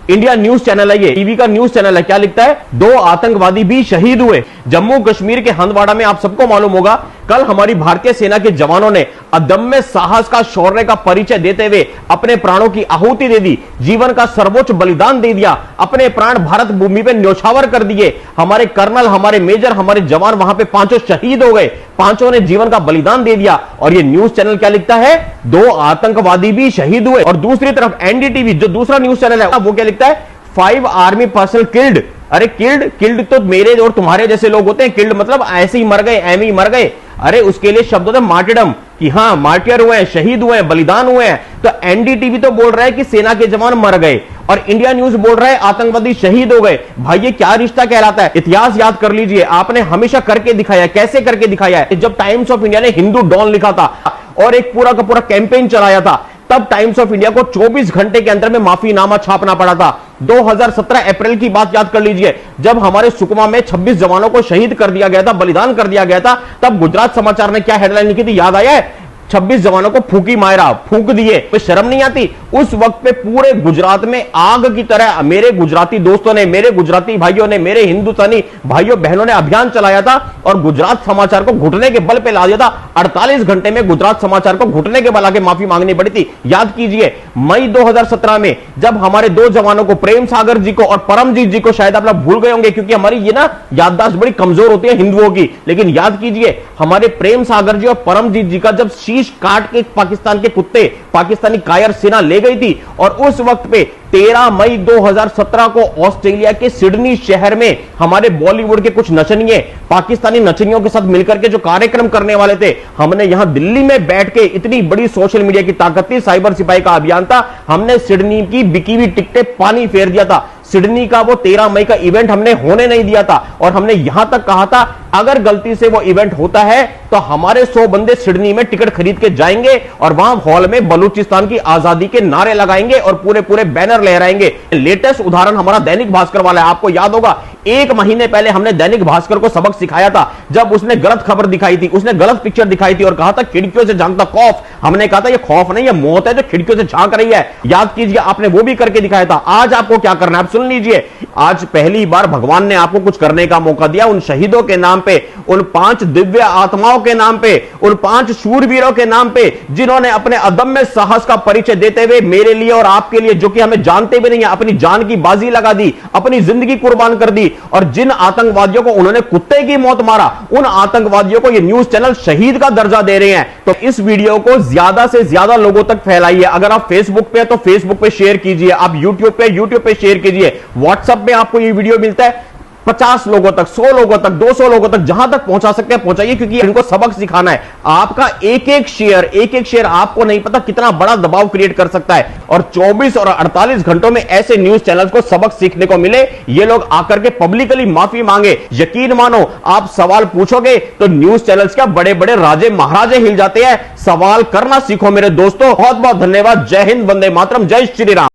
India news channel है, ये TV का न्यूज चैनल है। क्या लिखता है? 2 आतंकवादी भी शहीद हुए। जम्मू कश्मीर के हंदवाड़ा में आप सबको मालूम होगा, कल हमारी भारतीय सेना के जवानों ने अदम्य साहस का, शौर्य का परिचय देते हुए अपने प्राणों की आहुति दे दी, जीवन का सर्वोच्च बलिदान दे दिया, अपने प्राण भारत भूमि पे न्यौछावर कर दिए। हमारे कर्नल, हमारे मेजर, हमारे जवान वहां पे 5 शहीद हो गए, 5 ने जीवन का बलिदान दे दिया। और ये न्यूज चैनल क्या लिखता है? 2 आतंकवादी भी शहीद हुए। और दूसरी तरफ एनडीटीवी जो दूसरा न्यूज चैनल है, वो क्या लिखता है? 5 आर्मी पर्सनल किल्ड। अरे किल्ड तो मेरे और तुम्हारे जैसे लोग होते हैं। किल्ड मतलब ऐसे ही मर गए, एम ही मर गए। अरे उसके लिए शब्द होता है मार्टियरडम, कि हां मार्टियर हुए हैं, शहीद हुए हैं, बलिदान हुए हैं। तो एनडीटीवी तो बोल रहा है कि सेना के जवान मर गए, और इंडिया न्यूज बोल रहा है आतंकवादी शहीद हो गए। भाई ये क्या रिश्ता कहलाता है? इतिहास याद कर लीजिए, आपने हमेशा करके दिखाया। कैसे करके दिखाया है? जब टाइम्स ऑफ इंडिया ने हिंदू डॉन लिखा था और एक पूरा का पूरा कैंपेन चलाया था, तब टाइम्स ऑफ इंडिया को 24 घंटे के अंदर में माफीनामा छापना पड़ा था। 2017 अप्रैल की बात याद कर लीजिए, जब हमारे सुकमा में 26 जवानों को शहीद कर दिया गया था, बलिदान कर दिया गया था, तब गुजरात समाचार ने क्या हेडलाइन लिखी थी, याद आया है? 26 जवानों को फूकी मारा, फूक दिए। तो शर्म नहीं आती? उस वक्त पे पूरे गुजरात में आग की तरह मेरे गुजराती दोस्तों ने, मेरे गुजराती भाइयों ने, मेरे हिंदुस्तानी भाइयों बहनों ने अभियान चलाया था और गुजरात समाचार को घुटने के बल पे ला दिया था। 48 घंटे में गुजरात समाचार को घुटने के बल आके माफी मांगनी पड़ी थी। याद कीजिए, मई 2017 में जब हमारे 2 जवानों को, प्रेम सागर जी को और परमजीत जी को, शायद आप लोग भूल गए होंगे क्योंकि हमारी ये ना याददाश्त बड़ी कमजोर होती है हिंदुओं की, लेकिन याद कीजिए हमारे प्रेम सागर जी और परमजीत जी का जब काट के पाकिस्तान के कुत्ते, पाकिस्तानी कायर सेना ले गई थी, और उस वक्त पे 13 मई 2017 को ऑस्ट्रेलिया के सिडनी शहर में हमारे बॉलीवुड के कुछ नचनिए पाकिस्तानी नचनियों के साथ मिलकर के जो कार्यक्रम करने वाले थे, हमने यहां दिल्ली में बैठ के, इतनी बड़ी सोशल मीडिया की ताकत थी, साइबर सिपाही का अभियान था, हमने सिडनी की बिकी हुई टिकटें पानी फेर दिया था। सिडनी का वो 13 मई का इवेंट हमने होने नहीं दिया था, और हमने यहां तक कहा था अगर गलती से वो इवेंट होता है तो हमारे 100 बंदे सिडनी में टिकट खरीद के जाएंगे और वहां हॉल में बलूचिस्तान की आजादी के नारे लगाएंगे और पूरे पूरे बैनर लहराएंगे। लेटेस्ट उदाहरण हमारा दैनिक भास्कर वाला है। आपको याद होगा 1 महीने पहले हमने दैनिक भास्कर को सबक सिखाया था, जब उसने गलत खबर दिखाई थी, उसने गलत पिक्चर दिखाई थी और कहा था खिड़कियों से झांकता खौफ। हमने कहा था ये खौफ नहीं, ये मौत है जो खिड़कियों से झांक रही है। याद कीजिए, आपने वो भी करके दिखाया था। आज आपको क्या करना है आप सुन लीजिए। आज पहली बार भगवान ने आपको कुछ करने का मौका दिया। उन शहीदों के नाम पे, उन 5 दिव्य आत्माओं के नाम पे, उन 5 शूरवीरों के नाम पे, जिन्होंने अपने अदम्य साहस का परिचय देते हुए मेरे लिए और आपके लिए, जो कि हमें जानते भी नहीं है, अपनी जान की बाजी लगा दी, अपनी जिंदगी कुर्बान कर दी, और जिन आतंकवादियों को उन्होंने कुत्ते की मौत मारा, उन आतंकवादियों को ये न्यूज चैनल शहीद का दर्जा दे रहे हैं। तो इस वीडियो को ज्यादा से ज्यादा लोगों तक फैलाइए। अगर आप फेसबुक पे तो फेसबुक पे शेयर कीजिए, आप यूट्यूब पे शेयर कीजिए, व्हाट्सएप में आपको ये वीडियो मिलता है 50 लोगों तक, 100 लोगों तक, 200 लोगों तक, जहां तक पहुंचा सकते हैं पहुंचाइए, क्योंकि इनको सबक सिखाना है। आपका एक एक शेयर आपको नहीं पता कितना बड़ा दबाव क्रिएट कर सकता है, और 24 और 48 घंटों में ऐसे न्यूज चैनल्स को सबक सीखने को मिले, ये लोग आकर के पब्लिकली माफी मांगे। यकीन मानो, आप सवाल पूछोगे तो न्यूज चैनल्स का बड़े बड़े राजे महाराजे हिल जाते हैं। सवाल करना सीखो मेरे दोस्तों। बहुत बहुत धन्यवाद। जय हिंद, वंदे मातरम, जय श्री राम।